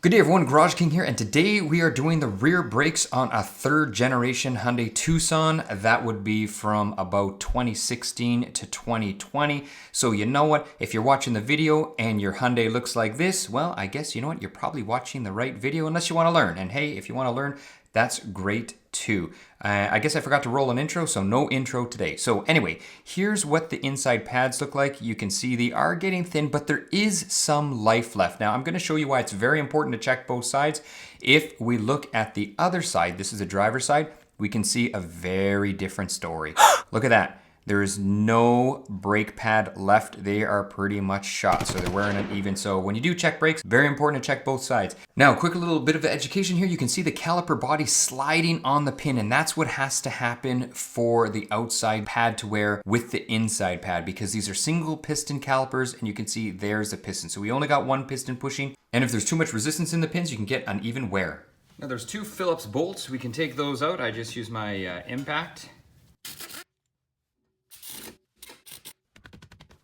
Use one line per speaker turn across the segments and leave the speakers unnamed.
Good day everyone, GarageKing here, and today we are doing the rear brakes on a third generation Hyundai Tucson. That would be from about 2016 to 2020. So you know what, if you're watching the video and your Hyundai looks like this, well, I guess you know what, you're probably watching the right video unless you want to learn. And hey, if you want to learn, that's great too. I guess I forgot to roll an intro, so no intro today. So anyway, here's what the inside pads look like. You can see they are getting thin, but there is some life left. Now I'm going to show you why it's very important to check both sides. If we look at the other side, this is the driver's side, we can see a very different story. Look at that. There is no brake pad left. They are pretty much shot, so they're wearing it even. So when you do check brakes, very important to check both sides. Now, quick little bit of education here. You can see the caliper body sliding on the pin, and that's what has to happen for the outside pad to wear with the inside pad, because these are single piston calipers, and you can see there's a piston. So we only got one piston pushing, and if there's too much resistance in the pins, you can get uneven wear. Now there's two Phillips bolts. We can take those out. I just use my impact.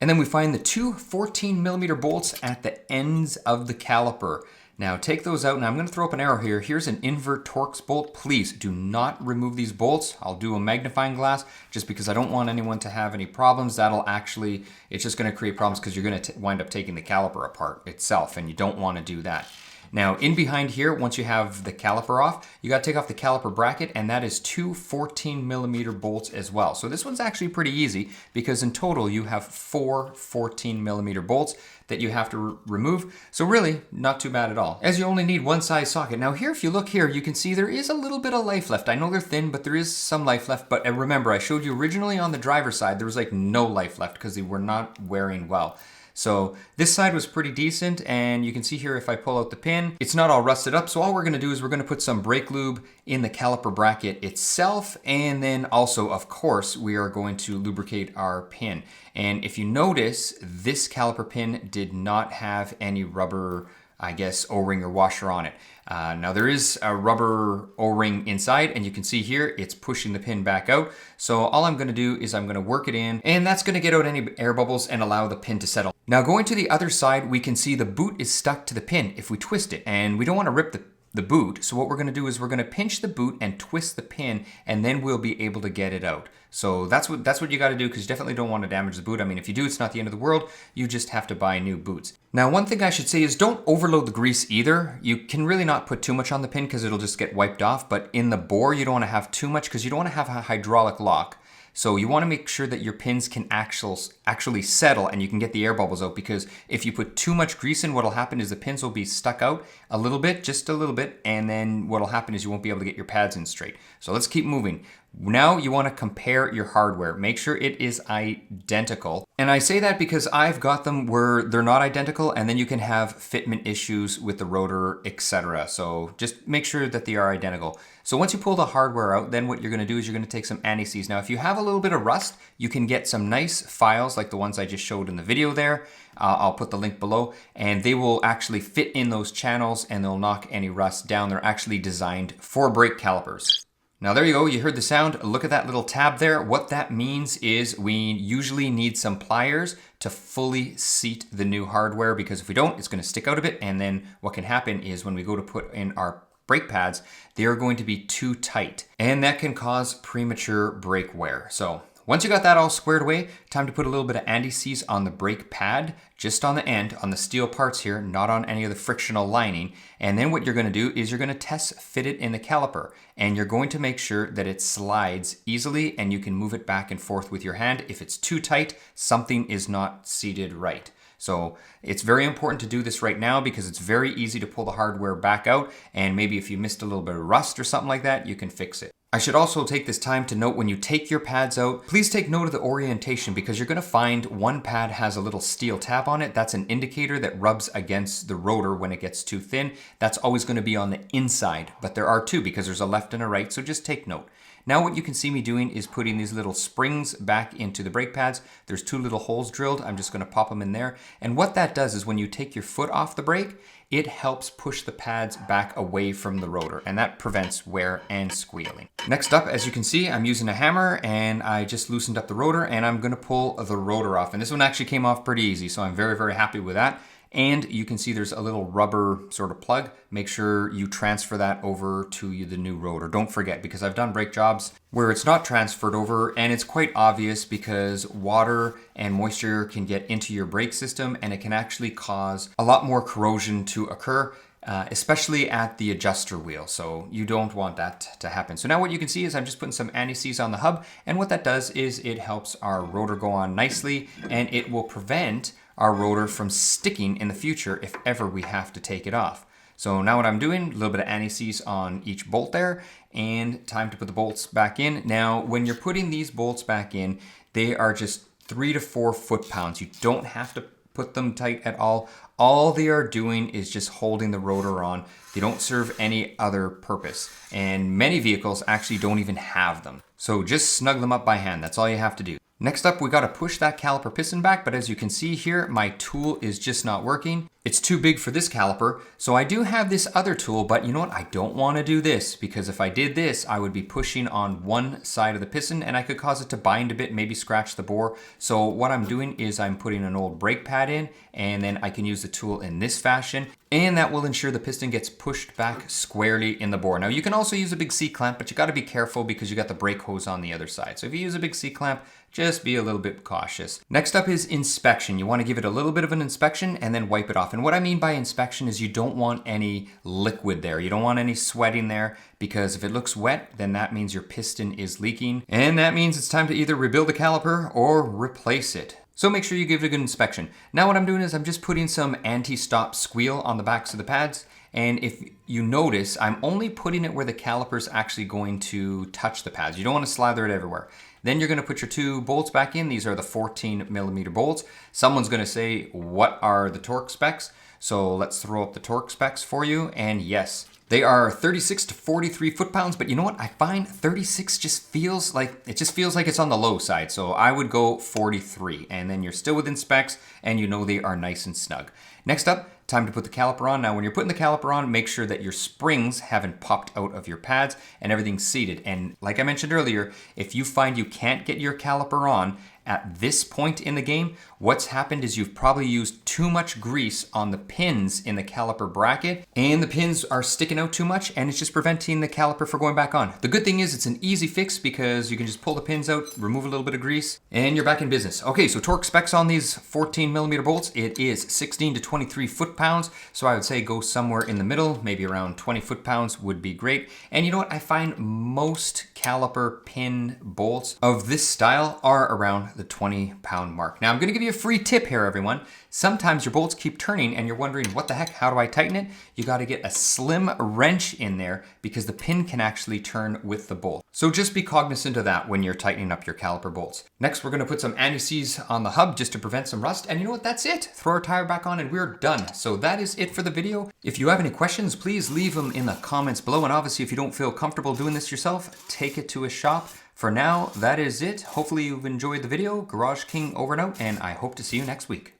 And then we find the two 14mm bolts at the ends of the caliper. Now take those out, and I'm going to throw up an arrow here. Here's an invert Torx bolt. Please do not remove these bolts. I'll do a magnifying glass just because I don't want anyone to have any problems. It's just going to create problems because you're going to wind up taking the caliper apart itself, and you don't want to do that. Now, in behind here, once you have the caliper off, you got to take off the caliper bracket, and that is two 14mm bolts as well. So this one's actually pretty easy because in total you have four 14mm bolts that you have to remove. So really, not too bad at all, as you only need one size socket. Now here, if you look here, you can see there is a little bit of life left. I know they're thin, but there is some life left. But remember, I showed you originally on the driver's side, there was like no life left because they were not wearing well. So this side was pretty decent, and you can see here if I pull out the pin, it's not all rusted up. So all we're going to do is we're going to put some brake lube in the caliper bracket itself, and then also, of course, we are going to lubricate our pin. And if you notice, this caliper pin did not have any rubber, I guess, O-ring or washer on it. Now there is a rubber O-ring inside, and you can see here it's pushing the pin back out. So all I'm going to do is I'm going to work it in, and that's going to get out any air bubbles and allow the pin to settle. Now going to the other side, we can see the boot is stuck to the pin if we twist it, and we don't want to rip the boot. So what we're going to do is we're going to pinch the boot and twist the pin, and then we'll be able to get it out. So that's what you got to do, because you definitely don't want to damage the boot. I mean, if you do, it's not the end of the world. You just have to buy new boots. Now, one thing I should say is don't overload the grease either. You can really not put too much on the pin because it'll just get wiped off. But in the bore, you don't want to have too much because you don't want to have a hydraulic lock. So you want to make sure that your pins can actually settle and you can get the air bubbles out, because if you put too much grease in, what'll happen is the pins will be stuck out a little bit, just a little bit, and then what'll happen is you won't be able to get your pads in straight. So let's keep moving. Now you want to compare your hardware. Make sure it is identical. And I say that because I've got them where they're not identical, and then you can have fitment issues with the rotor, etc. So just make sure that they are identical. So once you pull the hardware out, then what you're going to do is you're going to take some anti-seize. Now, if you have a little bit of rust, you can get some nice files like the ones I just showed in the video there. I'll put the link below, and they will actually fit in those channels and they'll knock any rust down. They're actually designed for brake calipers. Now there you go, you heard the sound. Look at that little tab there. What that means is we usually need some pliers to fully seat the new hardware, because if we don't, it's going to stick out a bit, and then what can happen is when we go to put in our brake pads, they are going to be too tight, and that can cause premature brake wear. So once you got that all squared away, time to put a little bit of anti-seize on the brake pad, just on the end, on the steel parts here, not on any of the frictional lining. And then what you're going to do is you're going to test fit it in the caliper, and you're going to make sure that it slides easily and you can move it back and forth with your hand. If it's too tight, something is not seated right. So it's very important to do this right now, because it's very easy to pull the hardware back out, and maybe if you missed a little bit of rust or something like that, you can fix it. I should also take this time to note, when you take your pads out, please take note of the orientation, because you're going to find one pad has a little steel tab on it. That's an indicator that rubs against the rotor when it gets too thin. That's always going to be on the inside, but there are two, because there's a left and a right, so just take note. Now what you can see me doing is putting these little springs back into the brake pads. There's two little holes drilled. I'm just going to pop them in there. And what that does is when you take your foot off the brake, it helps push the pads back away from the rotor, and that prevents wear and squealing. Next up, as you can see, I'm using a hammer, and I just loosened up the rotor, and I'm going to pull the rotor off. And this one actually came off pretty easy, so I'm very, very happy with that. And you can see there's a little rubber sort of plug. Make sure you transfer that over to the new rotor. Don't forget, because I've done brake jobs where it's not transferred over, and it's quite obvious because water and moisture can get into your brake system and it can actually cause a lot more corrosion to occur. Especially at the adjuster wheel. So you don't want that to happen. So now what you can see is I'm just putting some anti-seize on the hub, and what that does is it helps our rotor go on nicely, and it will prevent our rotor from sticking in the future if ever we have to take it off. So now what I'm doing, a little bit of anti-seize on each bolt there, and time to put the bolts back in. Now, when you're putting these bolts back in, they are just 3 to 4 foot-pounds. You don't have to put them tight at all. All they are doing is just holding the rotor on. They don't serve any other purpose. And many vehicles actually don't even have them. So just snug them up by hand. That's all you have to do. Next up, we got to push that caliper piston back, but as you can see here, my tool is just not working. It's too big for this caliper, so I do have this other tool, but you know what? I don't want to do this, because if I did this, I would be pushing on one side of the piston and I could cause it to bind a bit, maybe scratch the bore. So what I'm doing is I'm putting an old brake pad in, and then I can use the tool in this fashion, and that will ensure the piston gets pushed back squarely in the bore. Now you can also use a big C-clamp, but you got to be careful because you got the brake hose on the other side. So if you use a big C-clamp, just be a little bit cautious. Next up is inspection. You want to give it a little bit of an inspection and then wipe it off. And what I mean by inspection is you don't want any liquid there. You don't want any sweating there, because if it looks wet, then that means your piston is leaking. And that means it's time to either rebuild the caliper or replace it. So make sure you give it a good inspection. Now what I'm doing is I'm just putting some anti-stop squeal on the backs of the pads. And if you notice, I'm only putting it where the caliper is actually going to touch the pads. You don't want to slather it everywhere. Then you're going to put your 2 bolts back in. These are the 14mm bolts. Someone's going to say, what are the torque specs? So let's throw up the torque specs for you. And yes, they are 36 to 43 foot-pounds, but you know what? I find 36 just feels like it's on the low side. So I would go 43, and then you're still within specs, and you know they are nice and snug. Next up, time to put the caliper on. Now when you're putting the caliper on, make sure that your springs haven't popped out of your pads and everything's seated. And like I mentioned earlier, if you find you can't get your caliper on at this point in the game, what's happened is you've probably used too much grease on the pins in the caliper bracket, and the pins are sticking out too much, and it's just preventing the caliper from going back on. The good thing is it's an easy fix because you can just pull the pins out, remove a little bit of grease, and you're back in business. Okay, so torque specs on these 14mm bolts, it is 16 to 23 foot-pounds, so I would say go somewhere in the middle, maybe around 20 foot-pounds would be great. And you know what? I find most caliper pin bolts of this style are around the 20-pound mark. Now I'm going to give you a free tip here, everyone. Sometimes your bolts keep turning and you're wondering, what the heck, how do I tighten it? You got to get a slim wrench in there because the pin can actually turn with the bolt. So just be cognizant of that when you're tightening up your caliper bolts. Next, we're going to put some anti-seize on the hub just to prevent some rust. And you know what? That's it. Throw our tire back on and we're done. So that is it for the video. If you have any questions, please leave them in the comments below. And obviously, if you don't feel comfortable doing this yourself, take it to a shop. For now, that is it. Hopefully you've enjoyed the video. GarageKing over and out, and I hope to see you next week.